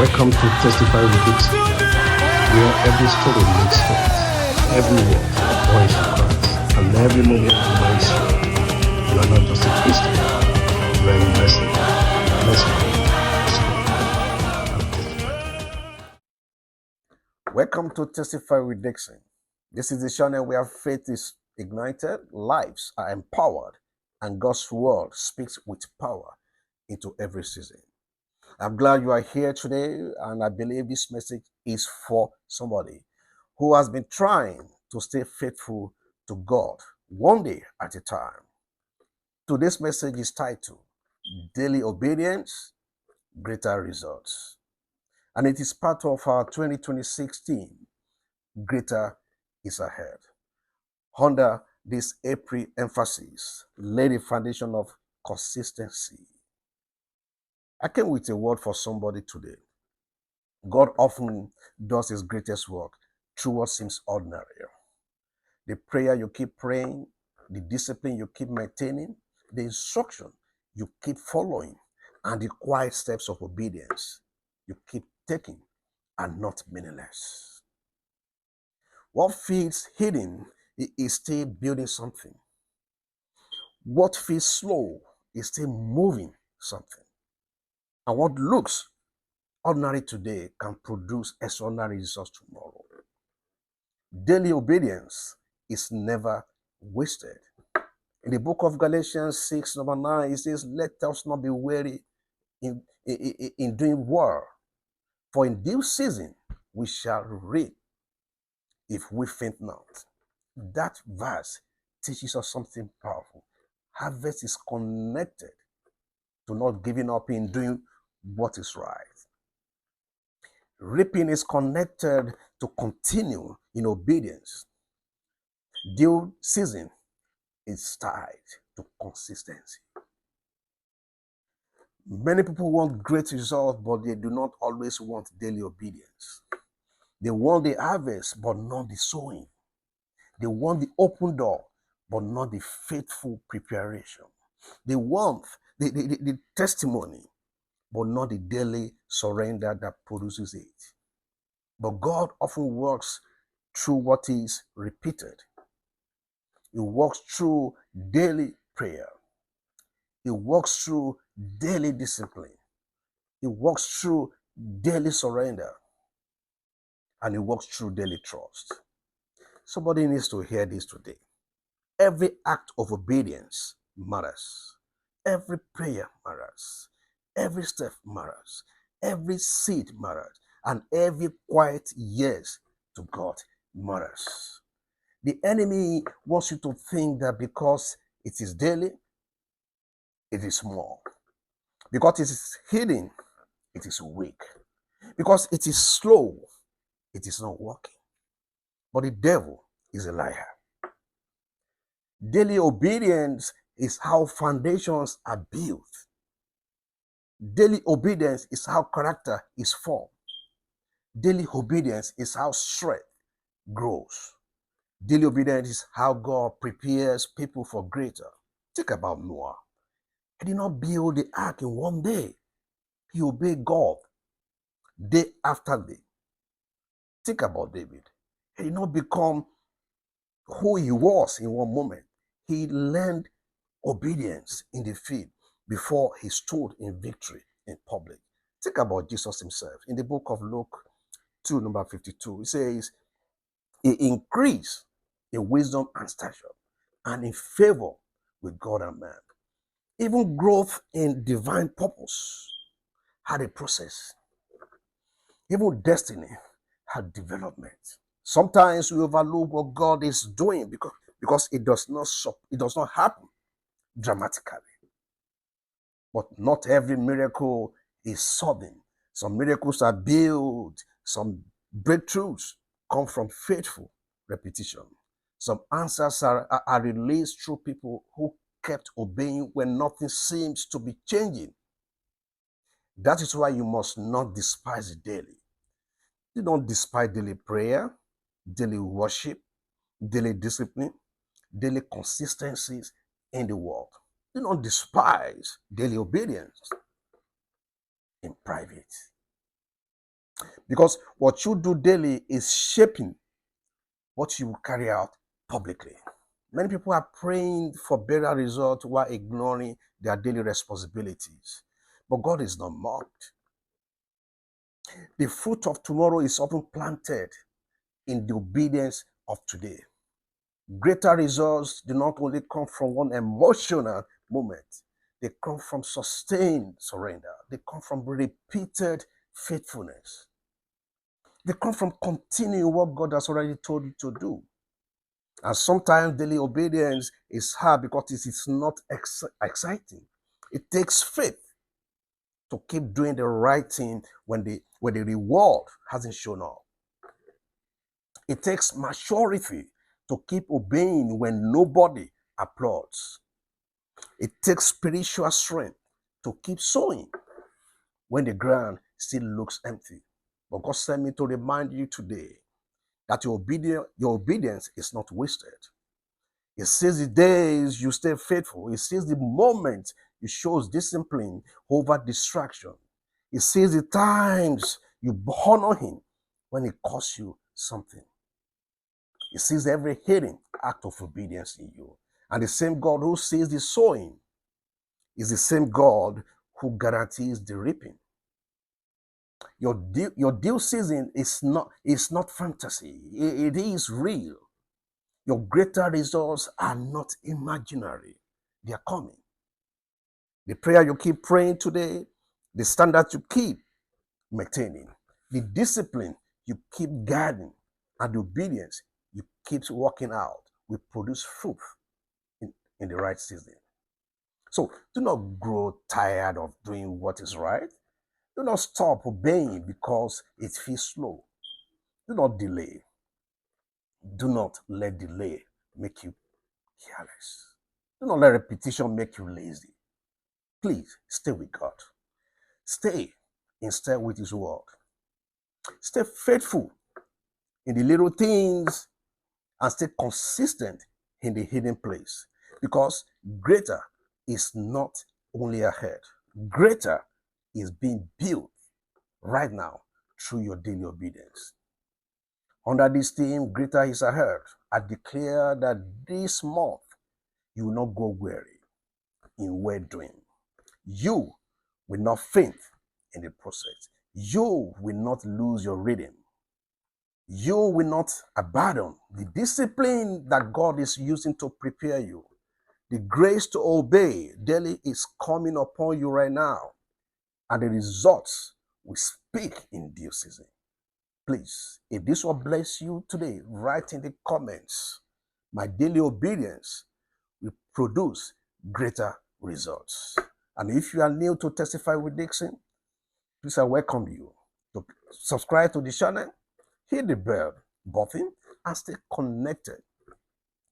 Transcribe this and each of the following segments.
Welcome to Testify with Dickson, where every story makes sense, every word points to Christ, and every moment reminds you are not just a Christian, you are a messenger. Let's go. Welcome to Testify with Dickson. This is the channel where faith is ignited, lives are empowered, and God's word speaks with power into every season. I'm glad you are here today, and I believe this message is for somebody who has been trying to stay faithful to God one day at a time. Today's message is titled Daily Obedience, Greater Results. And it is part of our 2026 theme, Greater is Ahead. Under this April emphasis, lay the foundation of consistency. I came with a word for somebody today. God often does his greatest work through what seems ordinary. The prayer you keep praying, the discipline you keep maintaining, the instruction you keep following, and the quiet steps of obedience you keep taking are not meaningless. What feels hidden is still building something. What feels slow is still moving something. And what looks ordinary today can produce extraordinary results tomorrow. Daily obedience is never wasted. In the book of Galatians 6, number 9, it says, let us not be weary in doing well, for in due season we shall reap if we faint not. That verse teaches us something powerful. Harvest is connected to not giving up in doing what is right. Reaping is connected to continue in obedience. Due season is tied to consistency. Many people want great results, but they do not always want daily obedience. They want the harvest, but not the sowing. They want the open door, but not the faithful preparation. They want the testimony, but not the daily surrender that produces it. But God often works through what is repeated. He works through daily prayer. He works through daily discipline. He works through daily surrender. And he works through daily trust. Somebody needs to hear this today. Every act of obedience matters. Every prayer matters. Every step matters. Every seed matters. And every quiet yes to God matters. The enemy wants you to think that because it is daily, it is small. Because it is hidden, it is weak. Because it is slow, it is not working. But the devil is a liar. Daily obedience is how foundations are built. Daily obedience is how character is formed. Daily obedience is how strength grows. Daily obedience is how God prepares people for greater. Think about Noah. He did not build the ark in one day. He obeyed God day after day. Think about David. He did not become who he was in one moment. He learned obedience in the field before he stood in victory in public. Think about Jesus himself. In the book of Luke 2, number 52, it says, he increased in wisdom and stature and in favor with God and man. Even growth in divine purpose had a process. Even destiny had development. Sometimes we overlook what God is doing because it does not happen dramatically. But not every miracle is sudden. Some miracles are built, some breakthroughs come from faithful repetition. Some answers are released through people who kept obeying when nothing seems to be changing. That is why you must not despise daily. You don't despise daily prayer, daily worship, daily discipline, daily consistencies in the work. Do not despise daily obedience in private. Because what you do daily is shaping what you will carry out publicly. Many people are praying for better results while ignoring their daily responsibilities. But God is not mocked. The fruit of tomorrow is often planted in the obedience of today. Greater results do not only come from one emotional moment, they come from sustained surrender. They come from repeated faithfulness. They come from continuing what God has already told you to do. And sometimes daily obedience is hard because it is not exciting. It takes faith to keep doing the right thing when the reward hasn't shown up. It takes maturity to keep obeying when nobody applauds. It takes spiritual strength to keep sowing when the ground still looks empty. But God sent me to remind you today that your obedience is not wasted. It says the days you stay faithful. It says the moment you show discipline over distraction. It says the times you honor him when it costs you something. It sees every hidden act of obedience in you. And the same God who sees the sowing is the same God who guarantees the reaping. Your due season is not fantasy. It is real. Your greater results are not imaginary. They are coming. The prayer you keep praying today, the standard you keep maintaining, the discipline you keep guarding, and the obedience you keep working out will produce fruit in the right season. So do not grow tired of doing what is right. Do not stop obeying because it feels slow. Do not delay. Do not let delay make you careless. Do not let repetition make you lazy. Please stay with God. Stay instead with His word. Stay faithful in the little things and stay consistent in the hidden place, because greater is not only ahead, greater is being built right now through your daily obedience. Under this theme, greater is ahead, I declare that this month you will not go weary in well doing. You will not faint in the process. You will not lose your rhythm. You will not abandon the discipline that God is using to prepare you. The grace to obey daily is coming upon you right now, and the results will speak in due season. Please, if this will bless you today, write in the comments, my daily obedience will produce greater results. And if you are new to Testify with Dickson, please I welcome you to subscribe to the channel, hit the bell button, and stay connected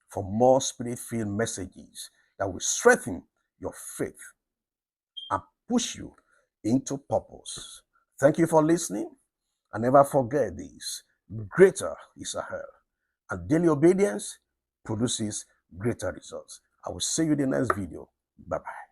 for more spirit-filled messages that will strengthen your faith and push you into purpose. Thank you for listening, and never forget this: greater is ahead, and daily obedience produces greater results. I will see you in the next video. Bye-bye.